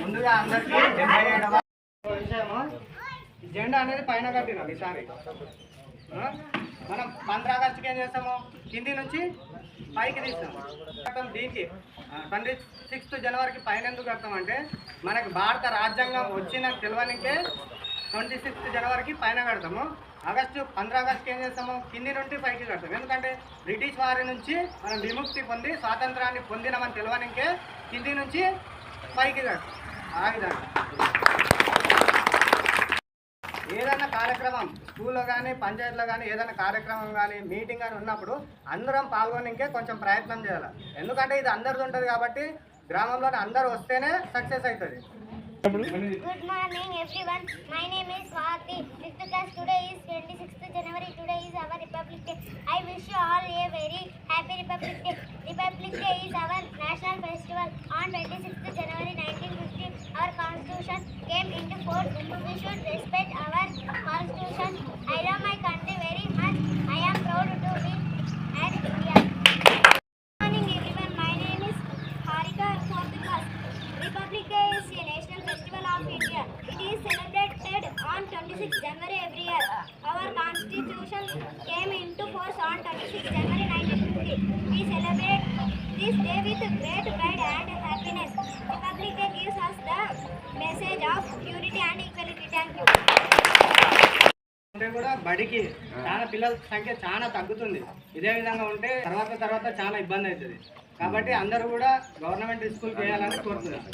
ముందుగా అందరికీ 77వ విషయము జెండా అనేది పైన కట్టినాం. ఈసారి మనం 15 ఆగస్టుకి ఏం చేస్తాము, కింది నుంచి పైకి తీస్తాము. దీనికి 26 జనవరికి పైన ఎందుకు కడతామంటే మనకి భారత రాజ్యాంగం వచ్చిందని తెలియనికే 26 జనవరికి పైన కడతాము. 15 ఆగస్టుకి ఏం చేస్తాము, కింది నుండి పైకి కడతాం. ఎందుకంటే బ్రిటిష్ వారి నుంచి మనం విముక్తి పొంది స్వాతంత్రాన్ని పొందినామని తెలియనికే కింది నుంచి పైకి కడతాం. ఆ విధంగా ఏదైనా కార్యక్రమం స్కూల్లో కానీ పంచాయతీలో కానీ ఏదైనా కార్యక్రమం కానీ మీటింగ్ కానీ ఉన్నప్పుడు అందరం పాల్గొనకే కొంచెం ప్రయత్నం చేయాలి. ఎందుకంటే ఇది అందరిది ఉంటుంది కాబట్టి గ్రామంలోనే అందరూ వస్తేనే సక్సెస్ అవుతుంది. Good morning everyone. My name is Swati. 5th class. Today is 26th January. Today is our Republic Day. I wish you all a very happy Republic Day. Republic Day is our national festival. On 26th January 1950, our constitution came into force. We should respect our constitution. I love my country very much. I am proud to be an Indian. Good morning everyone. My name is Harika. 4th class. Republic Day is a national festival of India. It is celebrated on 26 January every year. Our constitution came into force on 26 January 1950. We celebrate this day with great pride and happiness. Republic Day gives us the message of unity and equality. Thank you. ఉంటే కూడా బడికి చాలా పిల్లల సంఖ్య చాలా తగ్గుతుంది. ఇదే విధంగా ఉంటే తర్వాత చాలా ఇబ్బంది అవుతుంది. కాబట్టి అందరూ కూడా గవర్నమెంట్ స్కూల్కి వేయాలని కోరుతున్నారు.